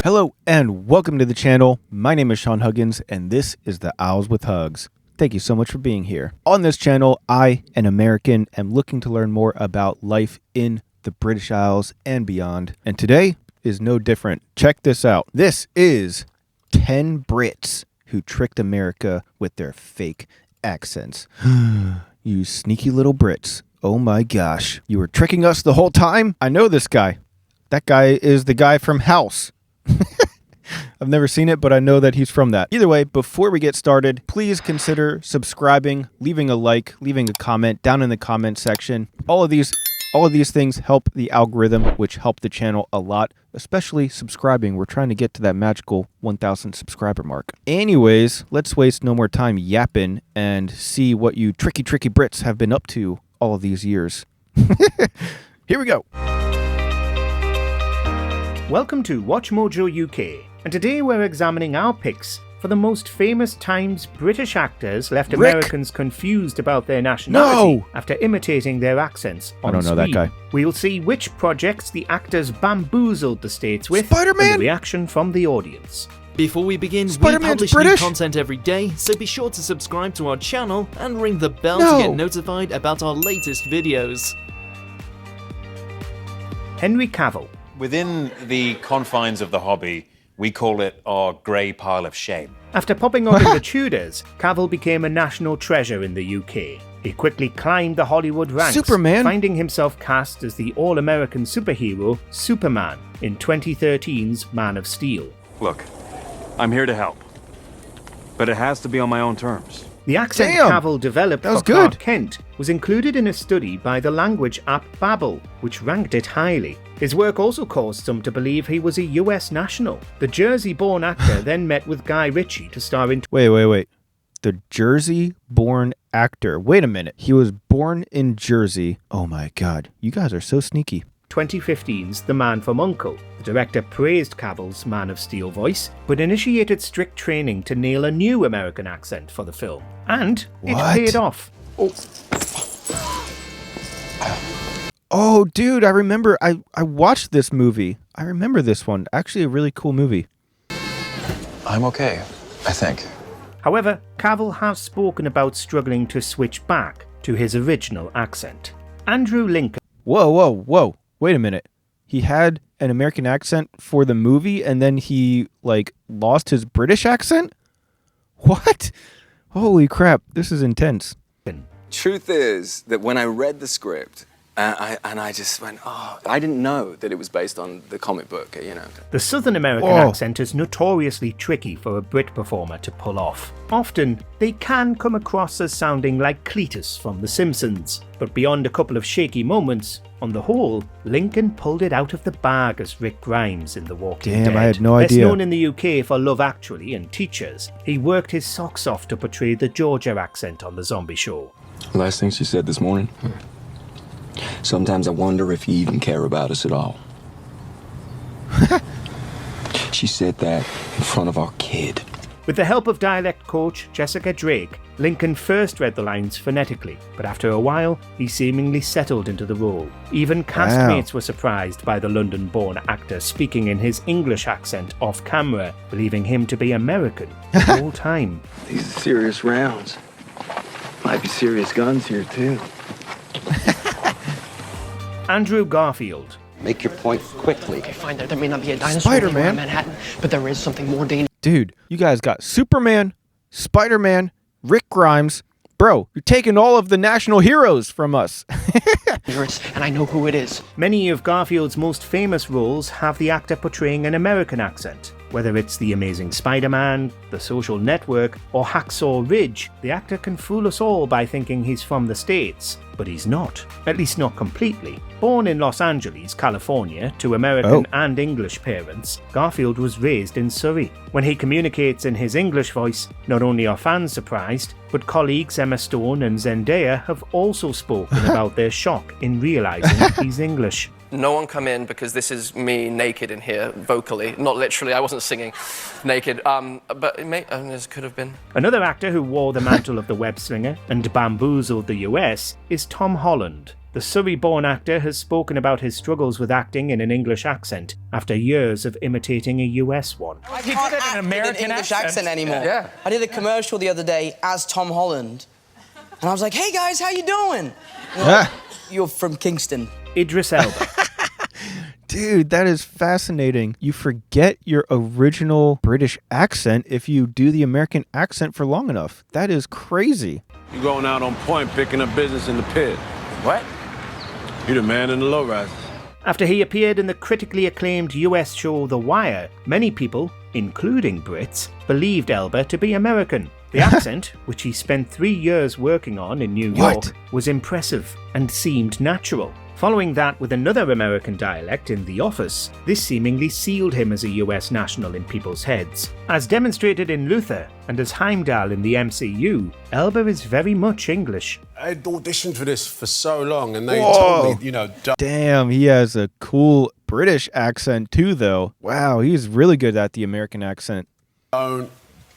Hello and welcome to the channel. My name is Sean Huggins and this is the Owls with Hugs. Thank you so much for being here. On this channel, I, an American, am looking to learn more about life in the British Isles and beyond. And today is no different. Check this out. This is 10 Brits who tricked America with their fake accents. You sneaky little Brits. Oh my gosh. You were tricking us the whole time? I know this guy. That guy is the guy from House. I've never seen it, but I know that he's from that. Either way, before we get started, please consider subscribing, leaving a like, leaving a comment down in the comment section. All of these things help the algorithm, which help the channel a lot, especially subscribing. We're trying to get to that magical 1,000 subscriber mark. Anyways, let's waste no more time yapping and see what you tricky Brits have been up to all of these years. Here we go. Welcome to Watch Mojo UK, and today we're examining our picks for the most famous times British actors left Americans confused about their nationality after imitating their accents on screen. I don't know that guy. We'll see which projects the actors bamboozled the States with and the reaction from the audience. Before we begin, we publish new content every day, so be sure to subscribe to our channel and ring the bell to get notified about our latest videos. Henry Cavill. Within the confines of the hobby, we call it our grey pile of shame. After popping up in The Tudors, Cavill became a national treasure in the UK. He quickly climbed the Hollywood ranks, finding himself cast as the all-American superhero Superman in 2013's Man of Steel. Look, I'm here to help, but it has to be on my own terms. The accent Cavill developed for Clark Kent was included in a study by the language app Babbel, which ranked it highly. His work also caused some to believe he was a US national. The Jersey-born actor then met with Guy Ritchie to star in... Wait. The Jersey-born actor. Wait a minute. He was born in Jersey. Oh my God. You guys are so sneaky. 2015's The Man from U.N.C.L.E. The director praised Cavill's Man of Steel voice, but initiated strict training to nail a new American accent for the film. And it paid off. Oh, dude, I remember. I watched this movie. I remember this one. Actually, a really cool movie. I'm okay, I think. However, Cavill has spoken about struggling to switch back to his original accent. Andrew Lincoln. Whoa. Wait a minute. He had an American accent for the movie and then he, lost his British accent? What? Holy crap, this is intense. Truth is that when I read the script, I just went, I didn't know that it was based on the comic book, The Southern American accent is notoriously tricky for a Brit performer to pull off. Often, they can come across as sounding like Cletus from The Simpsons, but beyond a couple of shaky moments, on the whole, Lincoln pulled it out of the bag as Rick Grimes in The Walking Dead. I had no idea. Best known in the UK for Love Actually and Teachers, he worked his socks off to portray the Georgia accent on The Zombie Show. Last thing she said this morning, sometimes I wonder if you even care about us at all. She said that in front of our kid. With the help of dialect coach Jessica Drake, Lincoln first read the lines phonetically, but after a while, he seemingly settled into the role. Even castmates were surprised by the London-born actor speaking in his English accent off-camera, believing him to be American the whole time. These are serious rounds. Might be serious guns here, too. Andrew Garfield. Make your point quickly. Okay, fine. There may not be a dinosaur in Manhattan, but there is something more dangerous. Dude, you guys got Superman, Spider-Man, Rick Grimes. Bro, you're taking all of the national heroes from us. And I know who it is. Many of Garfield's most famous roles have the actor portraying an American accent. Whether it's The Amazing Spider-Man, The Social Network, or Hacksaw Ridge, the actor can fool us all by thinking he's from the States. But he's not. At least not completely. Born in Los Angeles, California, to American and English parents, Garfield was raised in Surrey. When he communicates in his English voice, not only are fans surprised, but colleagues Emma Stone and Zendaya have also spoken about their shock in realizing he's English. No one come in because this is me naked in here, vocally. Not literally, I wasn't singing naked, but this could have been. Another actor who wore the mantle of the web slinger and bamboozled the US is Tom Holland. The Surrey-born actor has spoken about his struggles with acting in an English accent after years of imitating a US one. I can't act in an English accent anymore. Yeah. I did a commercial the other day as Tom Holland, and I was like, "Hey guys, how you doing?" You're from Kingston. Idris Elba. Dude, that is fascinating. You forget your original British accent if you do the American accent for long enough. That is crazy. You going out on point, picking up business in the pit. What? You're the man in the lowriders. After he appeared in the critically acclaimed US show The Wire, many people, including Brits, believed Elba to be American. The accent, which he spent 3 years working on in New York, was impressive and seemed natural. Following that with another American dialect in The Office, this seemingly sealed him as a US national in people's heads. As demonstrated in Luther and as Heimdall in the MCU, Elba is very much English. I had auditioned for this for so long and they told me, you know... Damn, he has a cool British accent too, though. Wow, he's really good at the American accent. Don't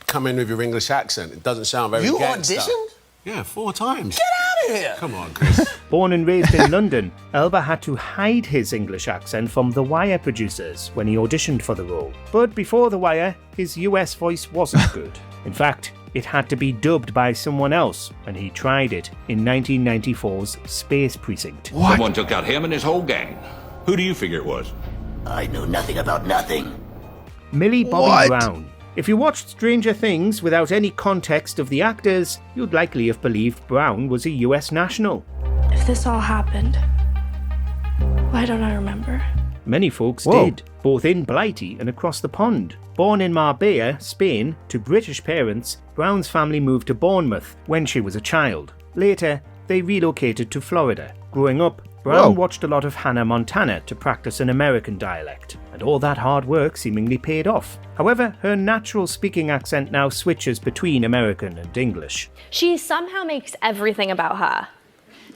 come in with your English accent. It doesn't sound very gangster. You auditioned? Yeah, 4 times. Get out of here! Come on, Chris. Born and raised in London, Elba had to hide his English accent from The Wire producers when he auditioned for the role. But before The Wire, his US voice wasn't good. In fact, it had to be dubbed by someone else, and he tried it in 1994's Space Precinct. What? Someone took out him and his whole gang. Who do you figure it was? I know nothing about nothing. Millie Bobby Brown. If you watched Stranger Things without any context of the actors, you'd likely have believed Brown was a US national. If this all happened, why don't I remember? Many folks did, both in Blighty and across the pond. Born in Marbella, Spain, to British parents, Brown's family moved to Bournemouth when she was a child. Later, they relocated to Florida. Growing up, Brown watched a lot of Hannah Montana to practice an American dialect, and all that hard work seemingly paid off. However, her natural speaking accent now switches between American and English. She somehow makes everything about her.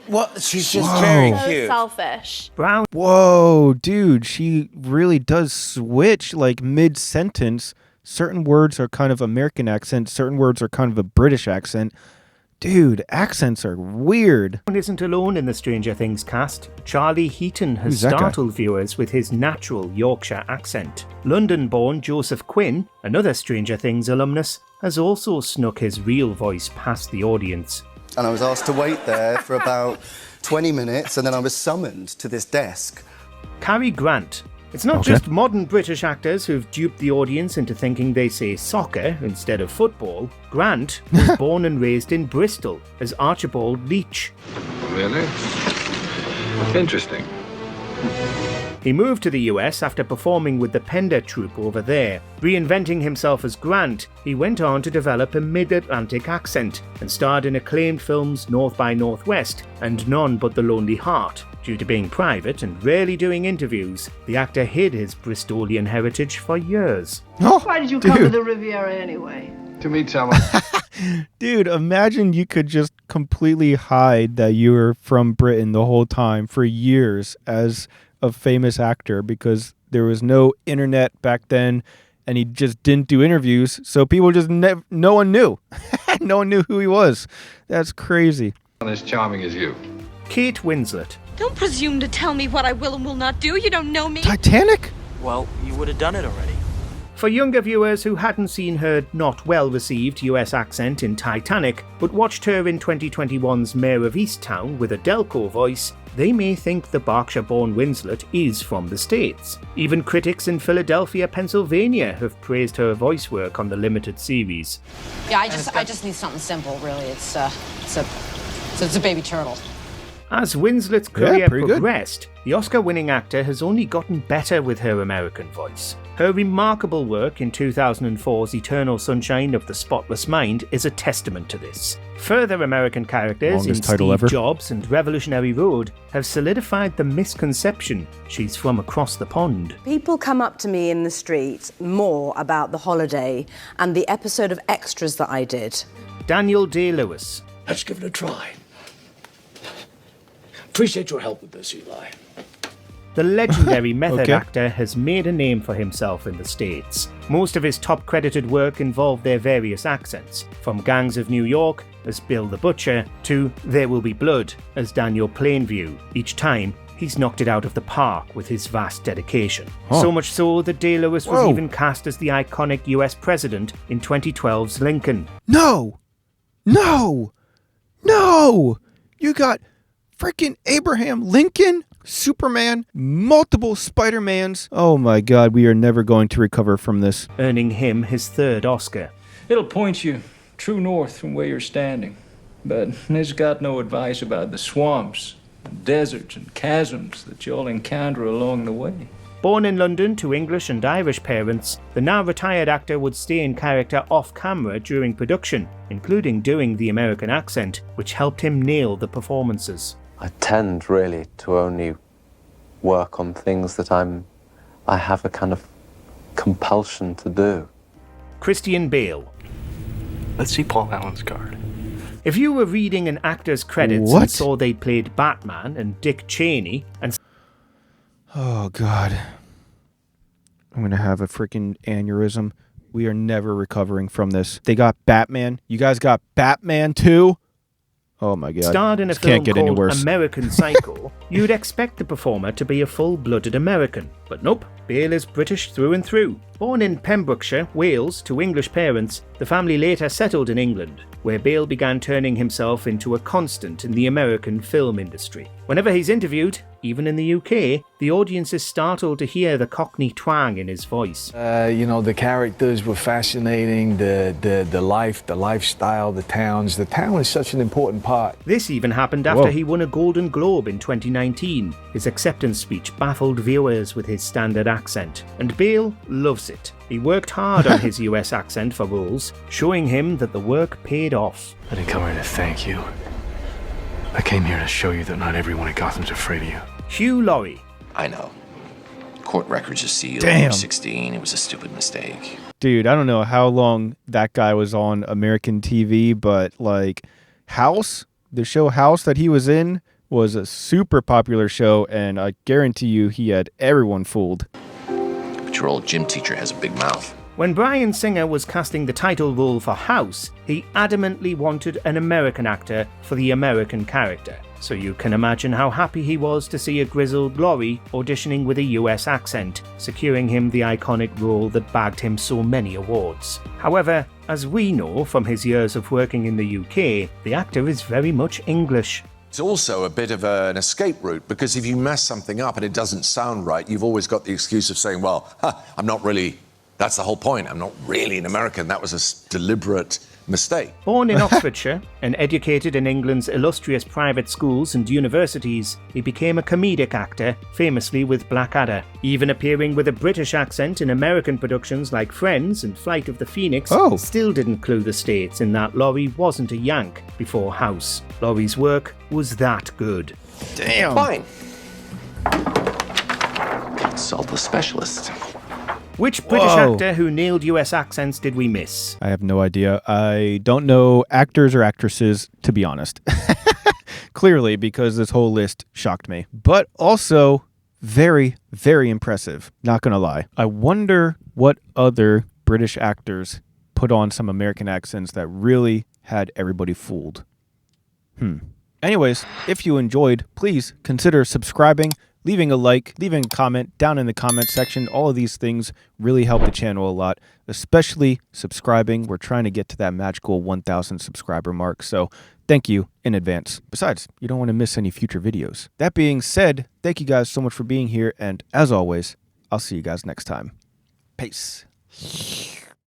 What? She's just very So cute. selfish. Brown. Whoa, dude, she really does switch like mid-sentence. Certain words are kind of American accent, certain words are kind of a British accent. Dude, accents are weird. Brown isn't alone in the Stranger Things cast. Charlie Heaton has startled viewers with his natural Yorkshire accent. London-born Joseph Quinn, another Stranger Things alumnus, has also snuck his real voice past the audience. And I was asked to wait there for about 20 minutes, and then I was summoned to this desk. Cary Grant. It's not just modern British actors who've duped the audience into thinking they say soccer instead of football. Grant was born and raised in Bristol as Archibald Leach. Really? Interesting. He moved to the US after performing with the Pender troupe over there. Reinventing himself as Grant, he went on to develop a mid-Atlantic accent and starred in acclaimed films North by Northwest and None But the Lonely Heart. Due to being private and rarely doing interviews, the actor hid his Bristolian heritage for years. Why did you come to the Riviera anyway? To meet someone. Dude, imagine you could just completely hide that you were from Britain the whole time for years as a famous actor because there was no internet back then and he just didn't do interviews, so people just no one knew. No one knew who he was. That's crazy. As charming as you. Kate Winslet. Don't presume to tell me what I will and will not do. You don't know me. Titanic? Well, you would have done it already. For younger viewers who hadn't seen her not well-received US accent in Titanic, but watched her in 2021's Mayor of Easttown with a Delco voice, they may think the Berkshire-born Winslet is from the States. Even critics in Philadelphia, Pennsylvania have praised her voice work on the limited series. Yeah, I just need something simple, really. It's a baby turtle. As Winslet's career progressed, the Oscar-winning actor has only gotten better with her American voice. Her remarkable work in 2004's Eternal Sunshine of the Spotless Mind is a testament to this. Further American characters in Steve Jobs and Revolutionary Road have solidified the misconception she's from across the pond. People come up to me in the street more about The Holiday and the episode of Extras that I did. Daniel Day-Lewis. Let's give it a try. Appreciate your help with this, Eli. The legendary method actor has made a name for himself in the States. Most of his top credited work involved their various accents, from Gangs of New York as Bill the Butcher to There Will Be Blood as Daniel Plainview. Each time, he's knocked it out of the park with his vast dedication. So much so that Day-Lewis was even cast as the iconic US president in 2012's Lincoln. No! No! No! You got freaking Abraham Lincoln, Superman, multiple Spider-Mans. Oh my God, we are never going to recover from this. Earning him his third Oscar. It'll point you true north from where you're standing, but it's got no advice about the swamps, deserts and chasms that you'll encounter along the way. Born in London to English and Irish parents, the now retired actor would stay in character off-camera during production, including doing the American accent, which helped him nail the performances. I tend really to only work on things that I have a kind of compulsion to do. Christian Bale. Let's see Paul Allen's card. If you were reading an actor's credits and saw they played Batman and Dick Cheney and... Oh, God. I'm going to have a freaking aneurysm. We are never recovering from this. They got Batman. You guys got Batman too? Oh, my God. Starred in a film called American Psycho, you'd expect the performer to be a full-blooded American. But nope, Bale is British through and through. Born in Pembrokeshire, Wales, to English parents, the family later settled in England, where Bale began turning himself into a constant in the American film industry. Whenever he's interviewed, even in the UK, the audience is startled to hear the Cockney twang in his voice. You know, the characters were fascinating, the life, the lifestyle, the towns. The town is such an important part. This even happened after he won a Golden Globe in 2019. His acceptance speech baffled viewers with his standard accent, and Bale loves it. He worked hard on his US accent for roles, showing him that the work paid off. I didn't come here to thank you. I came here to show you that not everyone in Gotham's afraid of you. Hugh Laurie. I know. Court records are sealed. Damn. You were 16. It was a stupid mistake. Dude, I don't know how long that guy was on American TV, but like House, the show House that he was in was a super popular show, and I guarantee you he had everyone fooled. But your old gym teacher has a big mouth. When Bryan Singer was casting the title role for House, he adamantly wanted an American actor for the American character. So you can imagine how happy he was to see a grizzled Laurie auditioning with a US accent, securing him the iconic role that bagged him so many awards. However, as we know from his years of working in the UK, the actor is very much English. It's also a bit of an escape route, because if you mess something up and it doesn't sound right, you've always got the excuse of saying, well, I'm not really, that's the whole point, I'm not really an American, that was a deliberate mistake. Born in Oxfordshire and educated in England's illustrious private schools and universities, he became a comedic actor, famously with Blackadder. Even appearing with a British accent in American productions like Friends and Flight of the Phoenix, still didn't clue the States in that Laurie wasn't a Yank before House. Laurie's work was that good. Damn. Fine. Consult a specialist. Which British actor who nailed US accents did we miss? I have no idea. I don't know actors or actresses, to be honest. Clearly, because this whole list shocked me. But also, very, very impressive. Not gonna lie. I wonder what other British actors put on some American accents that really had everybody fooled. Anyways, if you enjoyed, please consider subscribing, leaving a like, leaving a comment down in the comment section. All of these things really help the channel a lot, especially subscribing. We're trying to get to that magical 1,000 subscriber mark, so thank you in advance. Besides, you don't want to miss any future videos. That being said, thank you guys so much for being here, and as always, I'll see you guys next time. Peace.